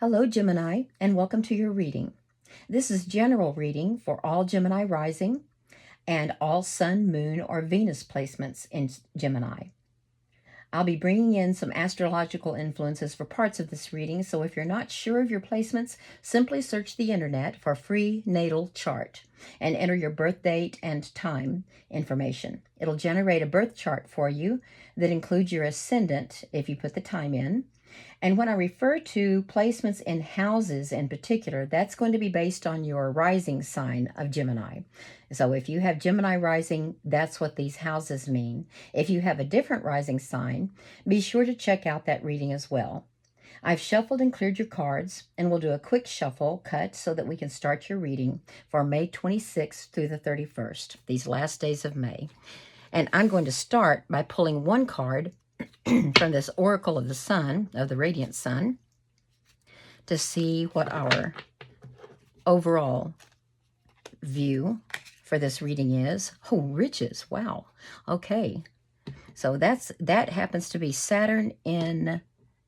Hello, Gemini, and welcome to your reading. This is general reading for all Gemini rising and all Sun, Moon, or Venus placements in Gemini. I'll be bringing in some astrological influences for parts of this reading, so if you're not sure of your placements, simply search the internet for free natal chart and enter your birth date and time information. It'll generate a birth chart for you that includes your ascendant if you put the time in. And when I refer to placements in houses in particular, that's going to be based on your rising sign of Gemini. So if you have Gemini rising, that's what these houses mean. If you have a different rising sign, be sure to check out that reading as well. I've shuffled and cleared your cards, and we'll do a quick shuffle cut so that we can start your reading for May 26th through the 31st, these last days of May. And I'm going to start by pulling one card from this Oracle of the Sun, of the Radiant Sun, to see what our overall view for this reading is. Oh, riches. Wow. Okay. So that happens to be Saturn in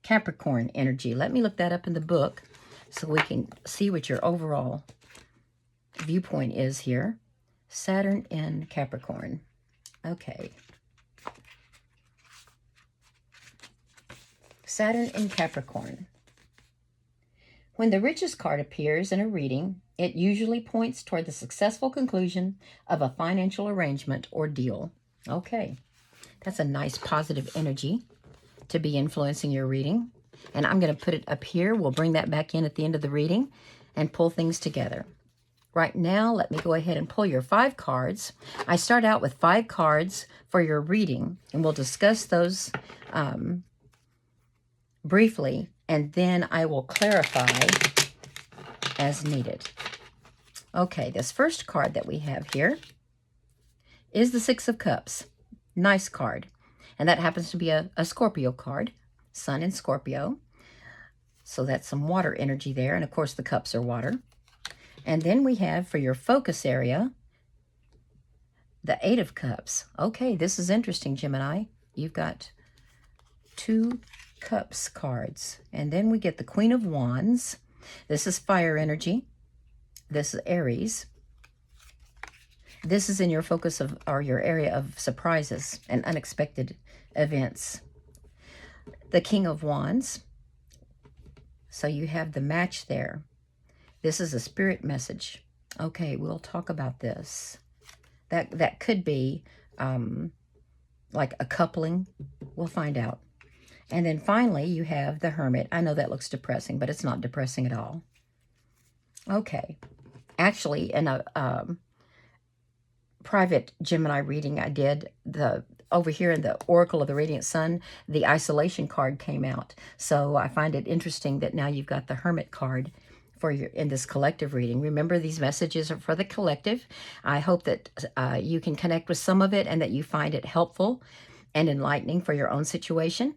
Capricorn energy. Let me look that up in the book so we can see what your overall viewpoint is here. Saturn in Capricorn. Okay. Saturn in Capricorn. When the riches card appears in a reading, it usually points toward the successful conclusion of a financial arrangement or deal. Okay, that's a nice positive energy to be influencing your reading. And I'm going to put it up here. We'll bring that back in at the end of the reading and pull things together. Right now, let me go ahead and pull your 5 cards. I start out with 5 cards for your reading, and we'll discuss those briefly, and then I will clarify as needed. Okay, this first card that we have here is the 6 of Cups. Nice card. And that happens to be a Scorpio card, Sun in Scorpio. So that's some water energy there, and of course the cups are water. And then we have, for your focus area, the 8 of Cups. Okay, this is interesting, Gemini. You've got 2 Cups cards. And then we get the Queen of Wands. This is fire energy. This is Aries. This is in your focus of, or your area of surprises and unexpected events. The King of Wands. So you have the match there. This is a spirit message. Okay, we'll talk about this. That could be like a coupling. We'll find out. And then finally, you have the Hermit. I know that looks depressing, but it's not depressing at all. Okay. Actually, in a private Gemini reading I did, over here in the Oracle of the Radiant Sun, the Isolation card came out. So I find it interesting that now you've got the Hermit card for your in this collective reading. Remember, these messages are for the collective. I hope that you can connect with some of it and that you find it helpful and enlightening for your own situation.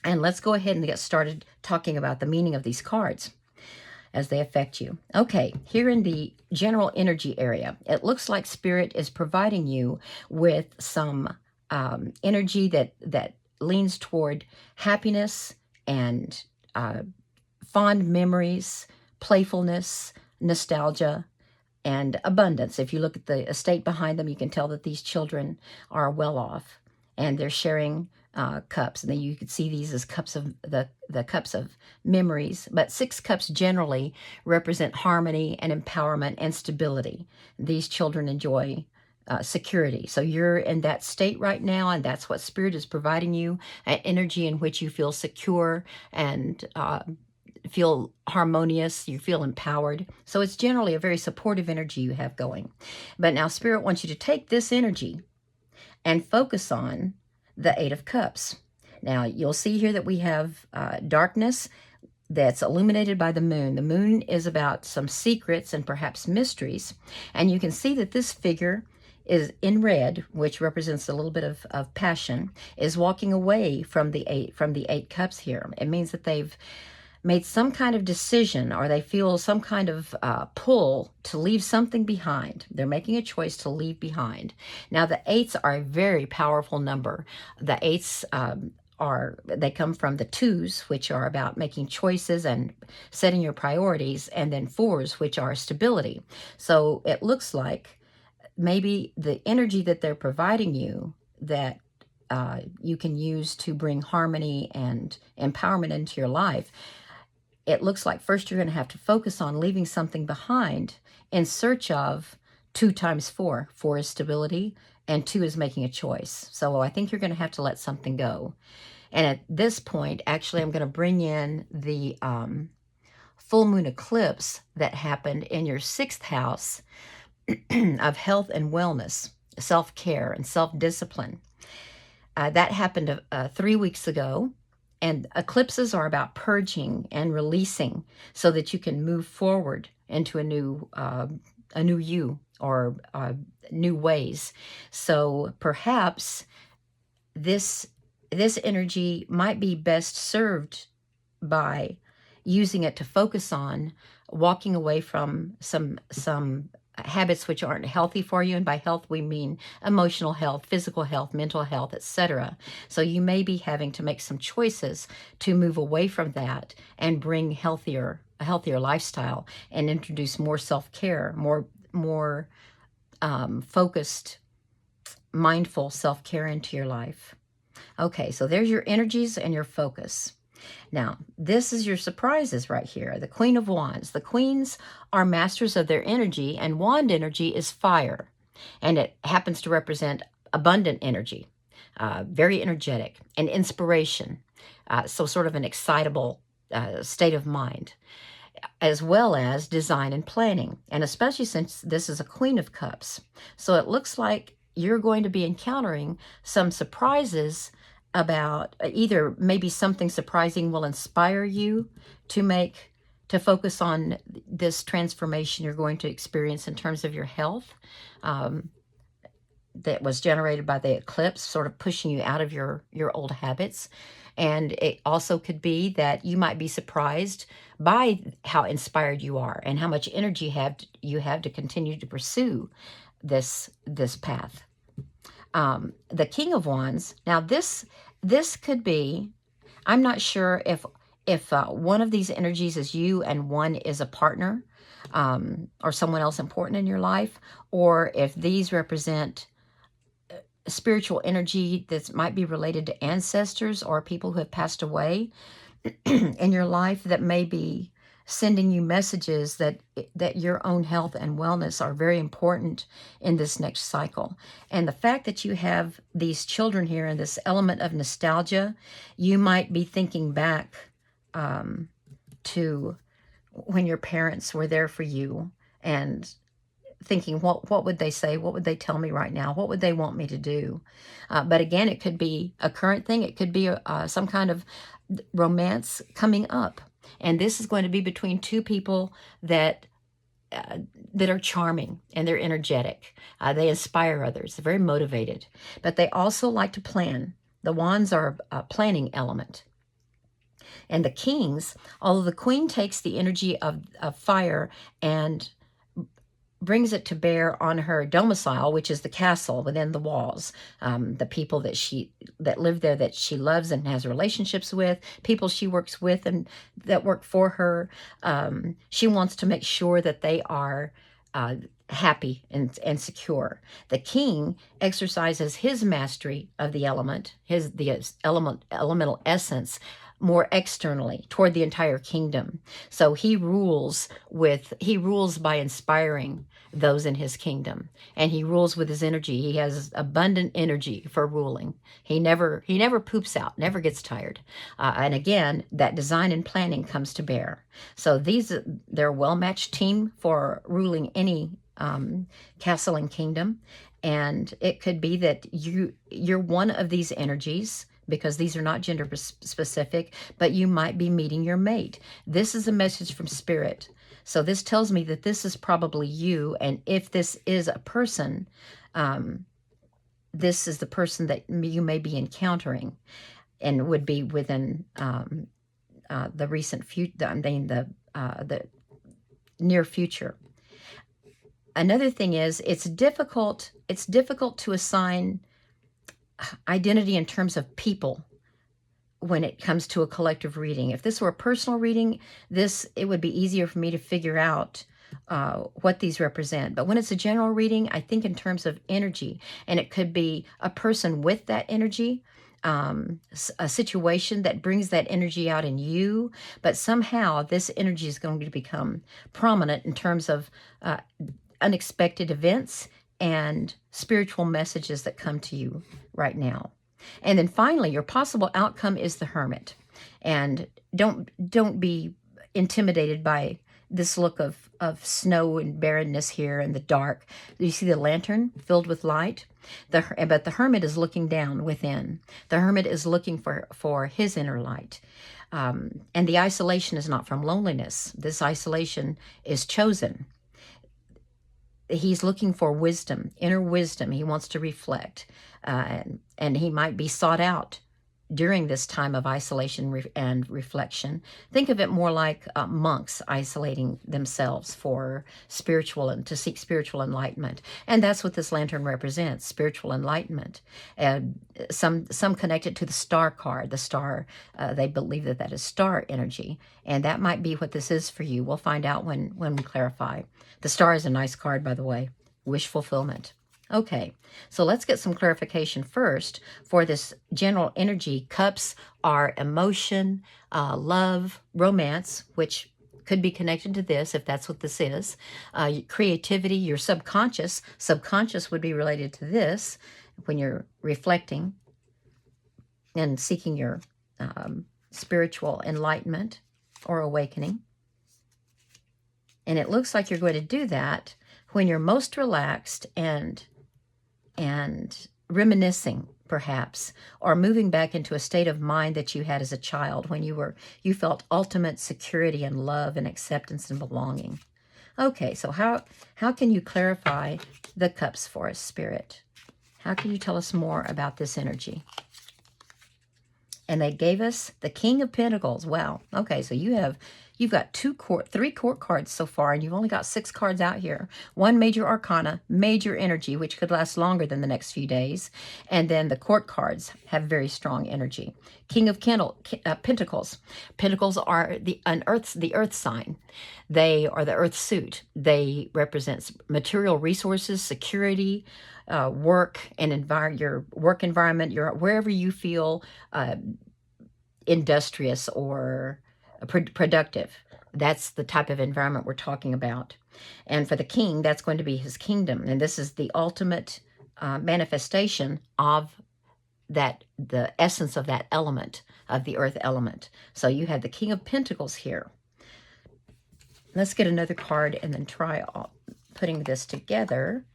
And let's go ahead and get started talking about the meaning of these cards as they affect you. Okay, here in the general energy area, it looks like Spirit is providing you with some energy that leans toward happiness and fond memories, playfulness, nostalgia, and abundance. If you look at the estate behind them, you can tell that these children are well off and they're sharing cups, and then you could see these as cups of the cups of memories. But 6 cups generally represent harmony and empowerment and stability. These children enjoy security. So you're in that state right now, and that's what Spirit is providing you, an energy in which you feel secure and feel harmonious, you feel empowered. So it's generally a very supportive energy you have going. But now Spirit wants you to take this energy and focus on the 8 of Cups. Now, you'll see here that we have darkness that's illuminated by the moon. The moon is about some secrets and perhaps mysteries. And you can see that this figure is in red, which represents a little bit of passion, is walking away from the 8 cups here. It means that they've made some kind of decision, or they feel some kind of pull to leave something behind. They're making a choice to leave behind. Now, the 8s are a very powerful number. The 8s they come from the twos, which are about making choices and setting your priorities, and then fours, which are stability. So it looks like maybe the energy that they're providing you that you can use to bring harmony and empowerment into your life. It looks like first you're going to have to focus on leaving something behind in search of 2 times 4. 4 is stability, and 2 is making a choice. So I think you're going to have to let something go. And at this point, actually, I'm going to bring in the full moon eclipse that happened in your 6th house of health and wellness, self-care and self-discipline. That happened 3 weeks ago. And eclipses are about purging and releasing so that you can move forward into a new you, or new ways. So perhaps this energy might be best served by using it to focus on walking away from some habits which aren't healthy for you. And by health, we mean emotional health, physical health, mental health, etc. So you may be having to make some choices to move away from that and bring a healthier lifestyle, and introduce more self-care, more focused, mindful self-care into your life. Okay, so there's your energies and your focus. Now, this is your surprises right here. The Queen of Wands. The queens are masters of their energy, and wand energy is fire. And it happens to represent abundant energy, very energetic, and inspiration. So sort of an excitable state of mind, as well as design and planning. And especially since this is a Queen of Cups. So it looks like you're going to be encountering some surprises about either maybe something surprising will inspire you to focus on this transformation you're going to experience in terms of your health, that was generated by the eclipse, sort of pushing you out of your old habits. And it also could be that you might be surprised by how inspired you are and how much energy you have to continue to pursue this path. The King of Wands. Now this could be, I'm not sure if one of these energies is you and one is a partner, or someone else important in your life, or if these represent spiritual energy that might be related to ancestors or people who have passed away in your life, that may be sending you messages that your own health and wellness are very important in this next cycle. And the fact that you have these children here and this element of nostalgia, you might be thinking back to when your parents were there for you, and thinking, what would they say? What would they tell me right now? What would they want me to do? But again, it could be a current thing. It could be some kind of romance coming up. And this is going to be between two people that are charming, and they're energetic. They inspire others. They're very motivated. But they also like to plan. The wands are a planning element. And the kings, although the queen takes the energy of fire and brings it to bear on her domicile, which is the castle within the walls, the people that live there, that she loves and has relationships with, people she works with and that work for her. She wants to make sure that they are happy and secure. The king exercises his mastery of the element, the elemental essence, more externally toward the entire kingdom. So he rules by inspiring those in his kingdom, and he rules with his energy. He has abundant energy for ruling. He never poops out, never gets tired. And again, that design and planning comes to bear. So they're a well-matched team for ruling any castle and kingdom. And it could be that you're one of these energies, because these are not gender specific, but you might be meeting your mate. This is a message from Spirit. So this tells me that this is probably you, and if this is a person, this is the person that you may be encountering, and would be within the recent future, the near future. Another thing is, it's difficult to assign identity in terms of people when it comes to a collective reading. If this were a personal reading, it would be easier for me to figure out what these represent. But when it's a general reading, I think in terms of energy, and it could be a person with that energy, a situation that brings that energy out in you, but somehow this energy is going to become prominent in terms of unexpected events and spiritual messages that come to you right now. And then finally, your possible outcome is the Hermit. And don't be intimidated by this look of snow and barrenness here in the dark. You see the lantern filled with light? But the Hermit is looking down within. The Hermit is looking for his inner light. And the isolation is not from loneliness. This isolation is chosen. He's looking for wisdom, inner wisdom. He wants to reflect. And he might be sought out during this time of isolation and reflection. Think of it more like monks isolating themselves for spiritual and to seek spiritual enlightenment. And that's what this lantern represents, spiritual enlightenment. And some connect it to the star card. The star, they believe that is star energy. And that might be what this is for you. We'll find out when we clarify. The star is a nice card, by the way. Wish fulfillment. Okay, so let's get some clarification first for this general energy. Cups are emotion, love, romance, which could be connected to this if that's what this is. Creativity, your subconscious. Subconscious would be related to this when you're reflecting and seeking your spiritual enlightenment or awakening. And it looks like you're going to do that when you're most relaxed and reminiscing, perhaps, or moving back into a state of mind that you had as a child when you felt ultimate security and love and acceptance and belonging. Okay, so how can you clarify the cups for us, Spirit? How can you tell us more about this energy? And they gave us the King of Pentacles. Wow. Okay, so you've got 3 court cards so far, and you've only got 6 cards out here. 1 major arcana, major energy, which could last longer than the next few days. And then the court cards have very strong energy. King of Pentacles. Pentacles are the earth sign. They are the earth suit. They represent material resources, security, work, and your work environment, wherever you feel industrious or productive. That's the type of environment we're talking about. And for the king, that's going to be his kingdom. And this is the ultimate manifestation of the essence of that element, of the earth element. So you have the King of Pentacles here. Let's get another card and then try putting this together.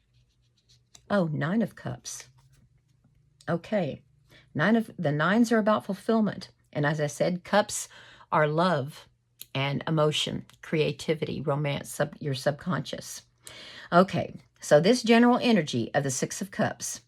Oh, 9 of Cups. Okay. The 9s are about fulfillment. And as I said, cups are love and emotion, creativity, romance, your subconscious. Okay, so this general energy of the 6 of Cups.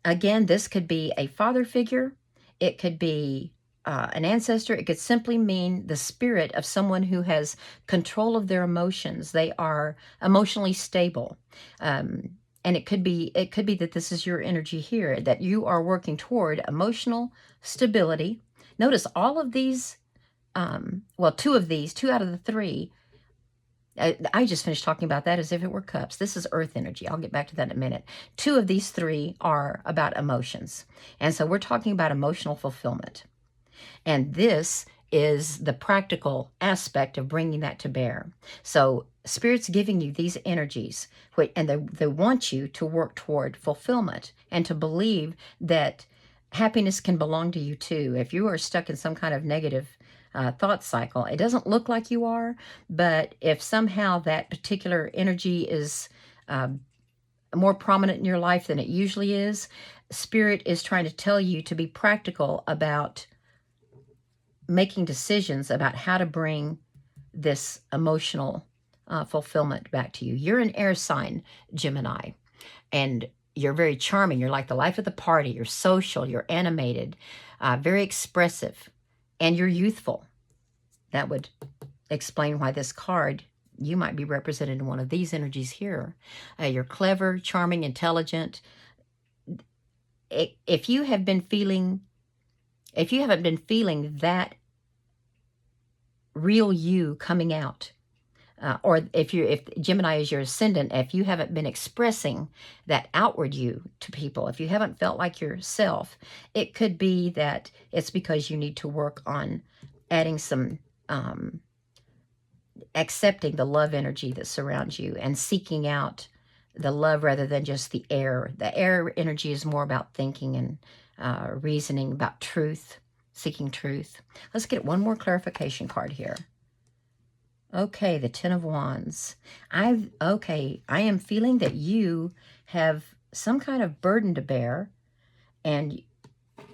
Again, this could be a father figure. It could be an ancestor. It could simply mean the spirit of someone who has control of their emotions. They are emotionally stable. And it could be that this is your energy here, that you are working toward emotional stability. Notice all of these, 2 of these, 2 out of the 3, I just finished talking about that as if it were cups. This is earth energy. I'll get back to that in a minute. 2 of these 3 are about emotions. And so we're talking about emotional fulfillment. And this is the practical aspect of bringing that to bear. So Spirit's giving you these energies, and they want you to work toward fulfillment and to believe that happiness can belong to you too. If you are stuck in some kind of negative thought cycle, it doesn't look like you are, but if somehow that particular energy is more prominent in your life than it usually is, Spirit is trying to tell you to be practical about making decisions about how to bring this emotional fulfillment back to you. You're an air sign, Gemini, and you're very charming. You're like the life of the party. You're social. You're animated, very expressive, and you're youthful. That would explain why this card, you might be represented in one of these energies here. You're clever, charming, intelligent. If you have been feeling if you haven't been feeling that real you coming out, or if Gemini is your ascendant, if you haven't been expressing that outward you to people, if you haven't felt like yourself, it could be that it's because you need to work on adding some, accepting the love energy that surrounds you and seeking out the love rather than just the air. The air energy is more about thinking and reasoning, about truth, seeking truth. Let's get one more clarification card here. Okay, the Ten of Wands. I am feeling that you have some kind of burden to bear. And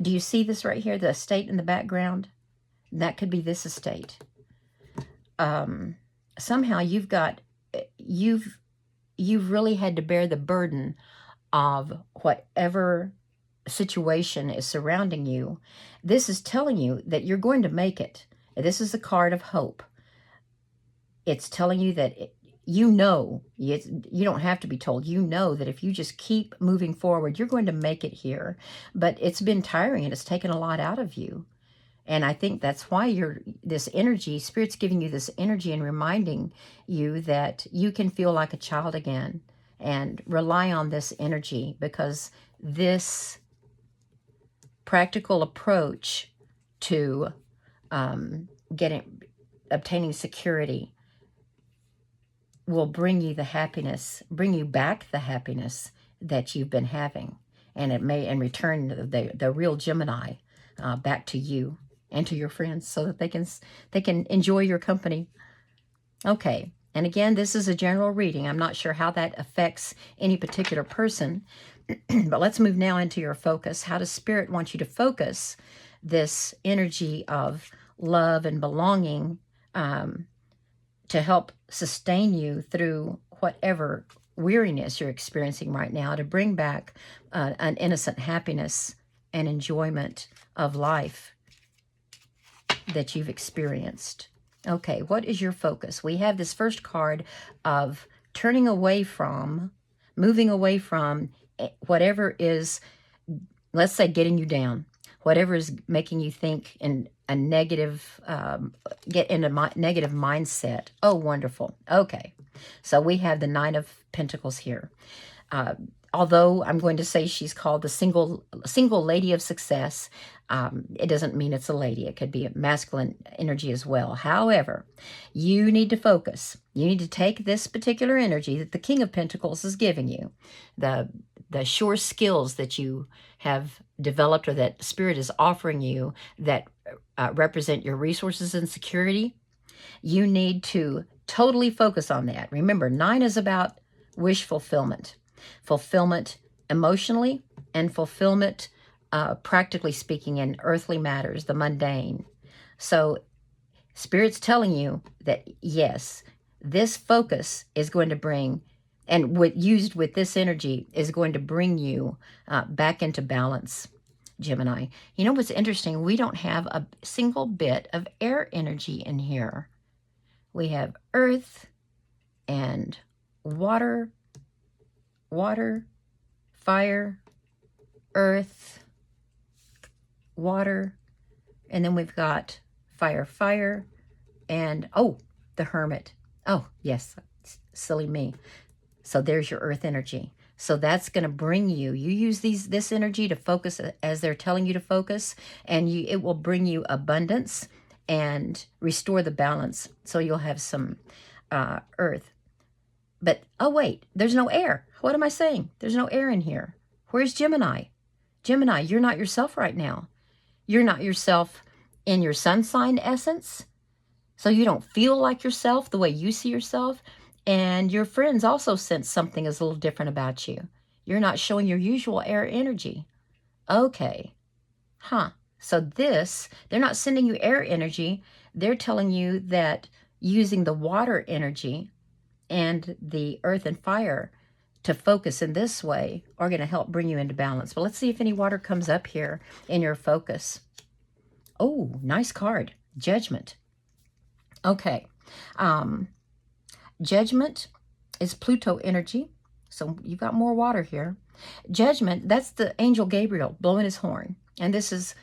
do you see this right here, the estate in the background? That could be this estate. Somehow you've really had to bear the burden of whatever situation is surrounding you. This is telling you that you're going to make it. This is a card of hope. It's telling you that you don't have to be told. You know that if you just keep moving forward, you're going to make it here. But it's been tiring and it's taken a lot out of you. And I think that's why this energy, Spirit's giving you this energy and reminding you that you can feel like a child again and rely on this energy, because this practical approach to obtaining security will bring you the happiness, bring you back the happiness that you've been having. And it may, in return, the real Gemini back to you and to your friends, so that they can enjoy your company. Okay, and again, this is a general reading. I'm not sure how that affects any particular person, but let's move now into your focus. How does Spirit want you to focus this energy of love and belonging to help sustain you through whatever weariness you're experiencing right now, to bring back an innocent happiness and enjoyment of life that you've experienced? Okay, what is your focus? We have this first card of turning away from, moving away from whatever is, let's say, getting you down, whatever is making you think in a negative, get in a negative mindset. Oh, wonderful. Okay, so we have the Nine of Pentacles here. Although I'm going to say she's called the single lady of success, it doesn't mean it's a lady. It could be a masculine energy as well. However, you need to focus. You need to take this particular energy that the King of Pentacles is giving you, the sure skills that you have developed or that Spirit is offering you that represent your resources and security. You need to totally focus on that. Remember, 9 is about wish fulfillment. Fulfillment emotionally and fulfillment practically speaking in earthly matters, the mundane. So Spirit's telling you that yes, this focus is going to bring, and used with this energy, is going to bring you back into balance, Gemini. You know what's interesting? We don't have a single bit of air energy in here. We have earth and water, fire, earth, water, and then we've got fire, and oh, the Hermit. Oh, yes, silly me. So there's your earth energy. So that's going to bring you use this energy to focus as they're telling you to focus, and it will bring you abundance and restore the balance. So you'll have some earth. But, oh wait, there's no air. What am I saying? There's no air in here. Where's Gemini? Gemini, you're not yourself right now. You're not yourself in your sun sign essence. So you don't feel like yourself the way you see yourself. And your friends also sense something is a little different about you. You're not showing your usual air energy. Okay. Huh. So they're not sending you air energy. They're telling you that using the water energy and the earth and fire to focus in this way are going to help bring you into balance. But let's see if any water comes up here in your focus. Oh, nice card. Judgment. Okay. Judgment is Pluto energy. So you've got more water here. Judgment, that's the angel Gabriel blowing his horn. And this is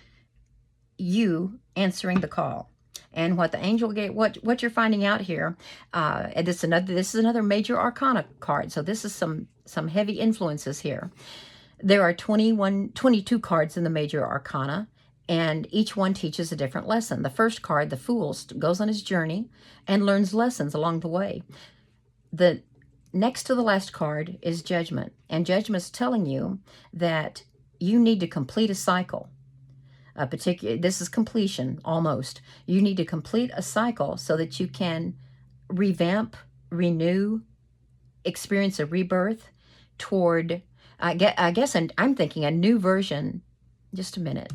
you answering the call. And what the angel gave, what you're finding out here, and this is another major arcana card. So this is some heavy influences here. There are 22 cards in the major arcana, and each one teaches a different lesson. The first card, the Fool, goes on his journey and learns lessons along the way. The next to the last card is Judgment, and Judgment's telling you that you need to complete a cycle. This is completion, almost. You need to complete a cycle so that you can revamp, renew, experience a rebirth toward, I guess, and I'm thinking a new version. Just a minute.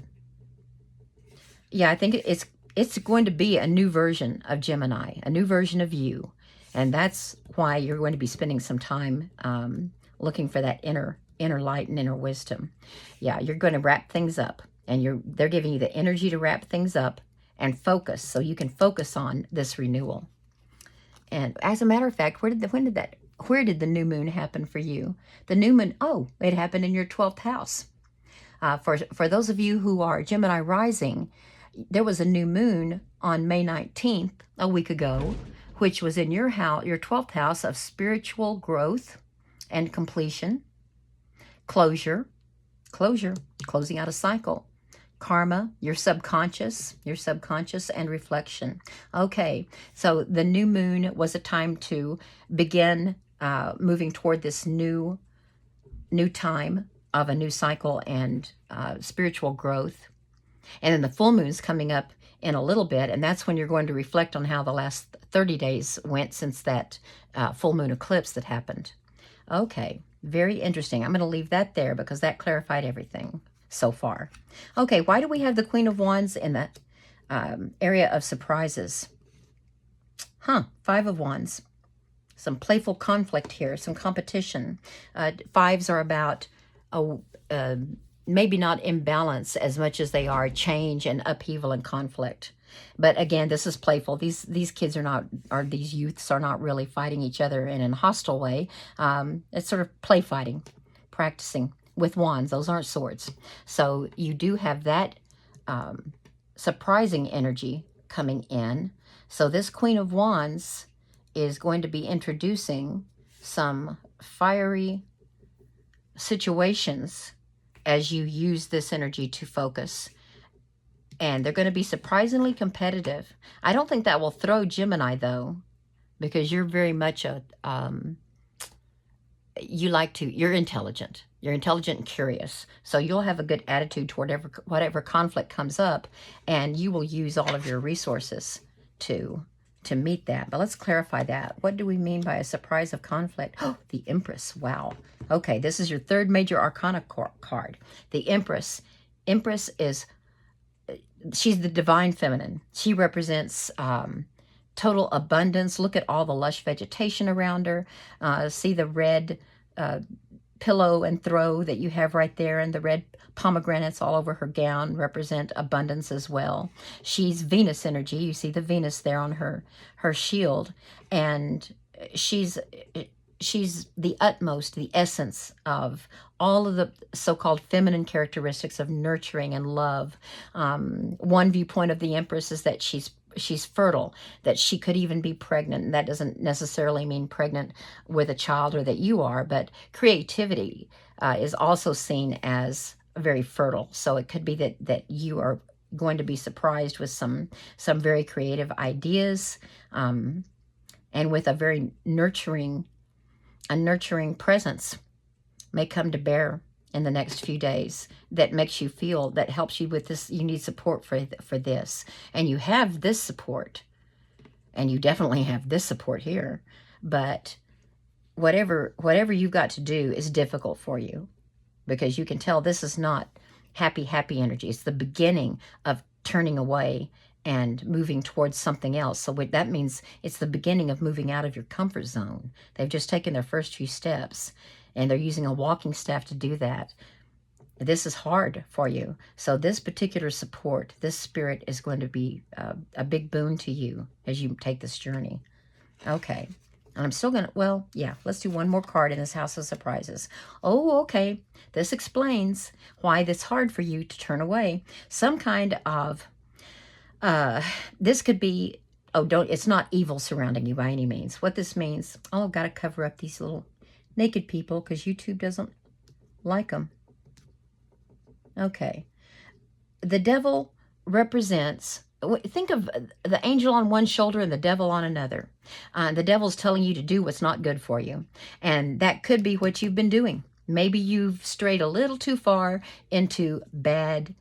Yeah, I think it's going to be a new version of Gemini, a new version of you. And that's why you're going to be spending some time looking for that inner light and inner wisdom. Yeah, you're going to wrap things up. And they're giving you the energy to wrap things up and focus, so you can focus on this renewal. And as a matter of fact, where did the new moon happen for you? The new moon, oh, it happened in your 12th house. For those of you who are Gemini rising, there was a new moon on May 19th, a week ago, which was in your house, your 12th house of spiritual growth and completion, closing out a cycle. Karma, your subconscious and reflection. Okay, so the new moon was a time to begin moving toward this new time of a new cycle and spiritual growth. And then the full moon's coming up in a little bit, and that's when you're going to reflect on how the last 30 days went since that full moon eclipse that happened. Okay, very interesting. I'm going to leave that there because that clarified everything so far. Okay, why do we have the Queen of Wands in the area of surprises? Five of Wands. Some playful conflict here, some competition. Fives are about maybe not imbalance as much as they are change and upheaval and conflict. But again, this is playful. These kids these youths are not really fighting each other in a hostile way. It's sort of play fighting, practicing with wands. Those aren't swords. So you do have that surprising energy coming in. So this Queen of Wands is going to be introducing some fiery situations as you use this energy to focus. And they're going to be surprisingly competitive. I don't think that will throw Gemini, though, because you're very much you're intelligent. You're intelligent and curious. So you'll have a good attitude toward whatever conflict comes up, and you will use all of your resources to meet that. But let's clarify that. What do we mean by a surprise of conflict? Oh, the Empress. Wow. Okay, this is your third major arcana card. The Empress. Empress is, she's the divine feminine. She represents total abundance. Look at all the lush vegetation around her. See the red pillow and throw that you have right there, and the red pomegranates all over her gown represent abundance as well. She's Venus energy. You see the Venus there on her shield, and she's the utmost, the essence of all of the so-called feminine characteristics of nurturing and love. One viewpoint of the Empress is that she's fertile, that she could even be pregnant. And that doesn't necessarily mean pregnant with a child or that you are, but creativity is also seen as very fertile. So it could be that you are going to be surprised with some very creative ideas, and with a very nurturing presence may come to bear in the next few days that makes you feel, that helps you with this. You need support for this, and you have this support, and you definitely have this support here. But whatever you've got to do is difficult for you, because you can tell this is not happy energy. It's the beginning of turning away and moving towards something else. So that means it's the beginning of moving out of your comfort zone. They've just taken their first few steps, and they're using a walking staff to do that. This is hard for you. So this particular support, this spirit is going to be a big boon to you as you take this journey. Okay. And I'm still going to, well, yeah, let's do one more card in this House of Surprises. Oh, okay. This explains why it's hard for you to turn away. Some kind of, this could be, oh, it's not evil surrounding you by any means. What this means, oh, I've got to cover up these little naked people because YouTube doesn't like them. Okay. The devil represents, think of the angel on one shoulder and the devil on another. The devil's telling you to do what's not good for you. And that could be what you've been doing. Maybe you've strayed a little too far into bad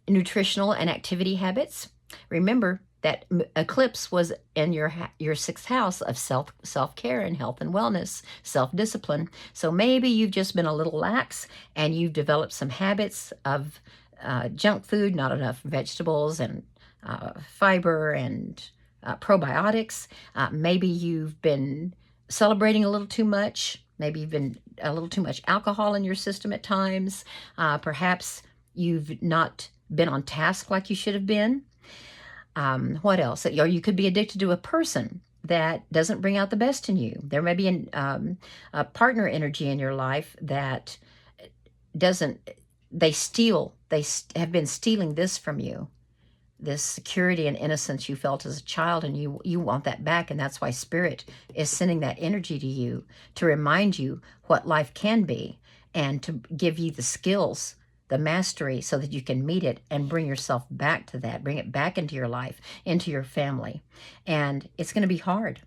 nutritional and activity habits. Remember that eclipse was in your 6th house of self-care and health and wellness, self-discipline. So maybe you've just been a little lax and you've developed some habits of junk food, not enough vegetables and fiber and probiotics. Maybe you've been celebrating a little too much. Maybe you've been a little too much alcohol in your system at times. Perhaps you've not been on task like you should have been. What else? Or you could be addicted to a person that doesn't bring out the best in you. There may be a partner energy in your life that doesn't, they have been stealing this from you, this security and innocence you felt as a child, and you want that back, and that's why Spirit is sending that energy to you to remind you what life can be and to give you the skills, the mastery, so that you can meet it and bring yourself back to that, bring it back into your life, into your family. And it's going to be hard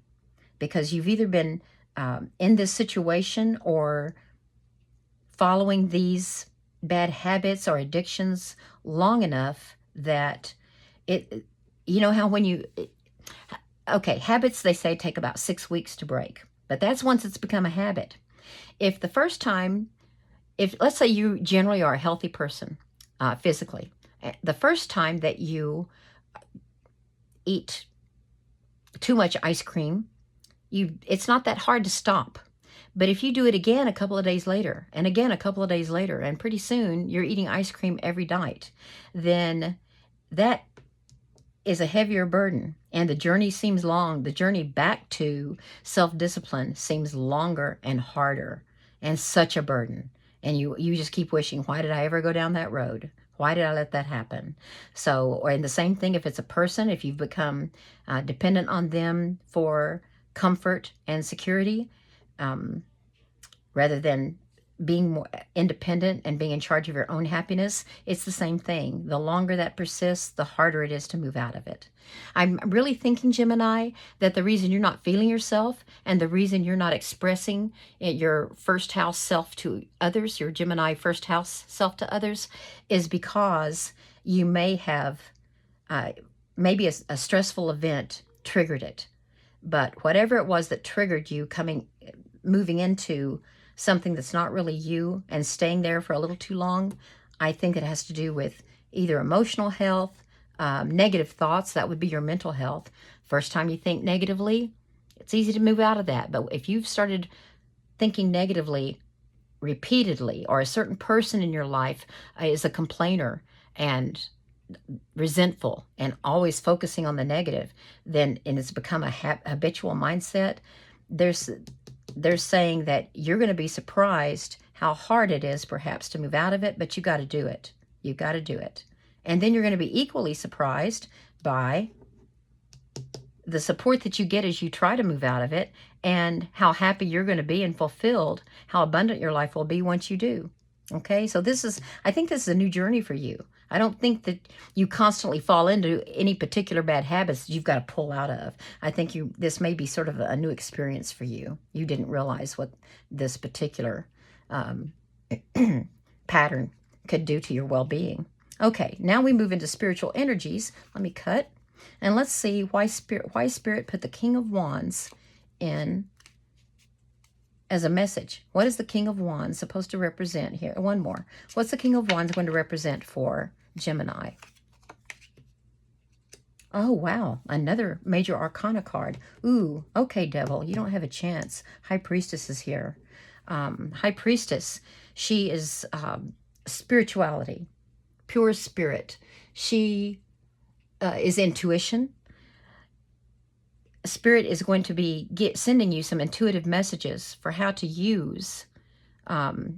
because you've either been in this situation or following these bad habits or addictions long enough that you know how when okay, habits, they say, take about 6 weeks to break, but that's once it's become a habit. If the first time, let's say you generally are a healthy person physically, the first time that you eat too much ice cream, it's not that hard to stop. But if you do it again a couple of days later, and again a couple of days later, and pretty soon you're eating ice cream every night, then that is a heavier burden, and the journey seems long. The journey back to self-discipline seems longer and harder, and such a burden. And you just keep wishing, why did I ever go down that road? Why did I let that happen? So, and the same thing if it's a person, if you've become dependent on them for comfort and security, rather than being more independent and being in charge of your own happiness, it's the same thing. The longer that persists, the harder it is to move out of it. I'm really thinking, Gemini, that the reason you're not feeling yourself and the reason you're not expressing your first house self to others, your Gemini first house self to others, is because you may have, maybe a stressful event triggered it. But whatever it was that triggered you moving into something that's not really you and staying there for a little too long, I think it has to do with either emotional health, negative thoughts. That would be your mental health. First time you think negatively, it's easy to move out of that. But if you've started thinking negatively repeatedly, or a certain person in your life is a complainer and resentful and always focusing on the negative, and it's become a habitual mindset, they're saying that you're going to be surprised how hard it is perhaps to move out of it, but you got to do it. You got to do it. And then you're going to be equally surprised by the support that you get as you try to move out of it, and how happy you're going to be and fulfilled, how abundant your life will be once you do. Okay, so I think this is a new journey for you. I don't think that you constantly fall into any particular bad habits that you've got to pull out of. I think this may be sort of a new experience for you. You didn't realize what this particular pattern could do to your well-being. Okay, now we move into spiritual energies. Let me cut, and let's see why Spirit put the King of Wands in as a message. What is the King of Wands supposed to represent here? One more. What's the King of Wands going to represent for Gemini? Oh, wow. Another major arcana card. Ooh, okay, Devil. You don't have a chance. High Priestess is here. High Priestess, she is spirituality, pure spirit. She is intuition. Spirit is going to be sending you some intuitive messages for how to use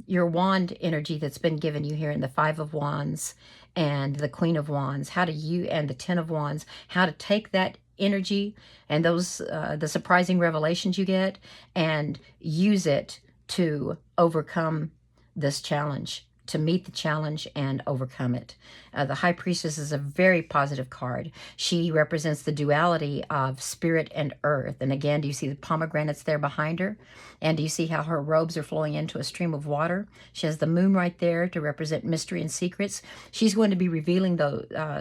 your wand energy that's been given you here in the Five of Wands and the Queen of Wands, and the Ten of Wands, how to take that energy and those the surprising revelations you get and use it to overcome this challenge, to meet the challenge and overcome it. The High Priestess is a very positive card. She represents the duality of spirit and earth. And again, do you see the pomegranates there behind her? And do you see how her robes are flowing into a stream of water? She has the moon right there to represent mystery and secrets. She's going to be revealing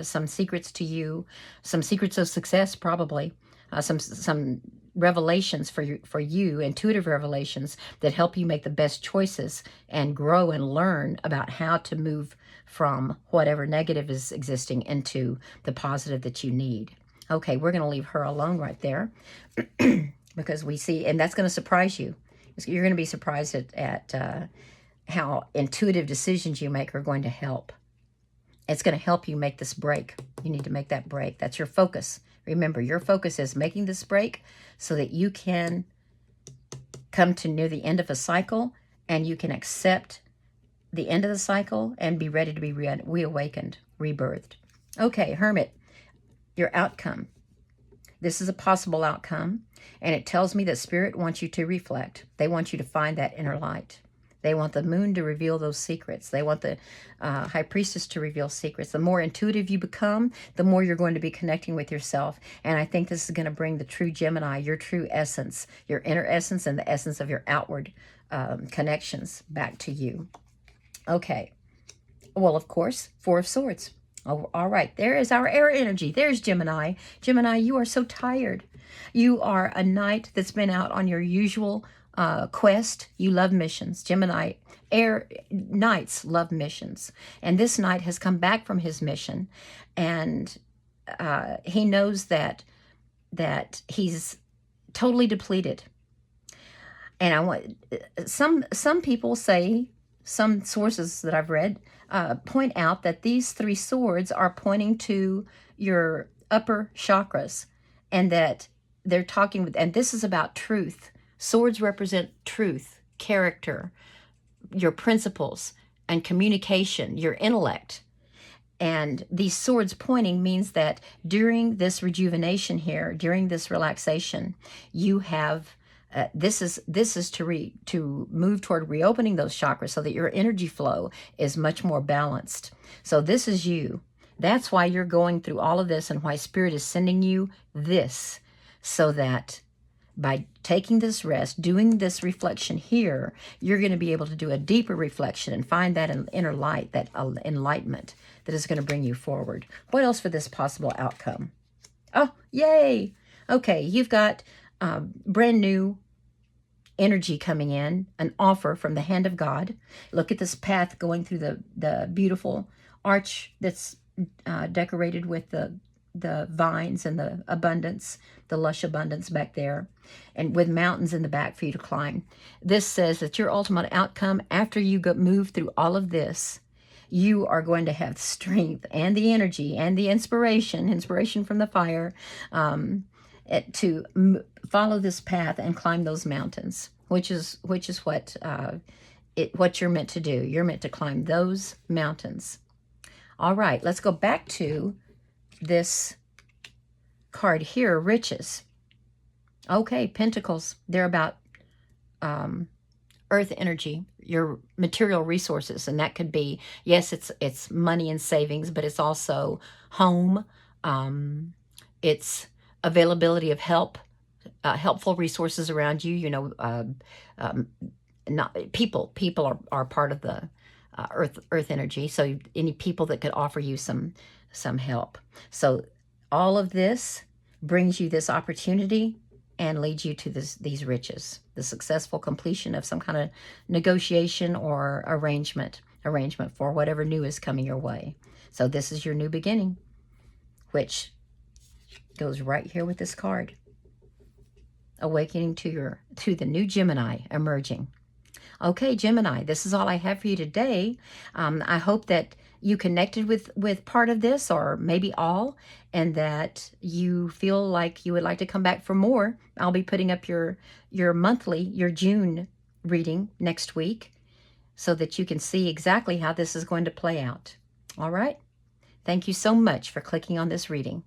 some secrets to you, some secrets of success probably, some revelations for you, intuitive revelations that help you make the best choices and grow and learn about how to move from whatever negative is existing into the positive that you need. Okay, we're going to leave her alone right there because we see, and that's going to surprise you. You're going to be surprised at how intuitive decisions you make are going to help. It's going to help you make this break. You need to make that break. That's your focus. Remember, your focus is making this break so that you can come to near the end of a cycle and you can accept the end of the cycle and be ready to be reawakened, rebirthed. Okay, Hermit, your outcome. This is a possible outcome, and it tells me that Spirit wants you to reflect. They want you to find that inner light. They want the moon to reveal those secrets. They want the High Priestess to reveal secrets. The more intuitive you become, the more you're going to be connecting with yourself. And I think this is going to bring the true Gemini, your true essence, your inner essence and the essence of your outward connections back to you. Okay. Well, of course, Four of Swords. Oh, all right. There is our air energy. There's Gemini. Gemini, you are so tired. You are a knight that's been out on your usual quest. You love missions. Gemini air knights love missions, and this knight has come back from his mission, and he knows that he's totally depleted. And I want some people say, some sources that I've read point out that these three swords are pointing to your upper chakras, and that they're talking with, and this is about truth. Swords represent truth, character, your principles, and communication, your intellect. And these swords pointing means that during this rejuvenation here, during this relaxation, you have, this is to move toward reopening those chakras so that your energy flow is much more balanced. So this is you. That's why you're going through all of this and why Spirit is sending you this, so that by taking this rest, doing this reflection here, you're going to be able to do a deeper reflection and find that inner light, that enlightenment that is going to bring you forward. What else for this possible outcome? Oh, yay! Okay, you've got brand new energy coming in, an offer from the hand of God. Look at this path going through the beautiful arch that's decorated with the vines and the abundance, the lush abundance back there, and with mountains in the back for you to climb. This says that your ultimate outcome after you move through all of this, you are going to have strength and the energy and the inspiration from the fire to follow this path and climb those mountains, which is what you're meant to do. You're meant to climb those mountains. All right, let's go back to this card here, riches. Okay, pentacles, they're about earth energy, your material resources, and that could be, yes, it's money and savings, but it's also home, it's availability of helpful resources around you. You know, people are part of the earth energy, so any people that could offer you some help. So all of this brings you this opportunity and leads you to these riches, the successful completion of some kind of negotiation or arrangement for whatever new is coming your way. So this is your new beginning, which goes right here with this card. Awakening to the new Gemini emerging. Okay, Gemini, this is all I have for you today. I hope that you connected with part of this, or maybe all, and that you feel like you would like to come back for more. I'll be putting up your monthly, your June reading next week, so that you can see exactly how this is going to play out. All right? Thank you so much for clicking on this reading.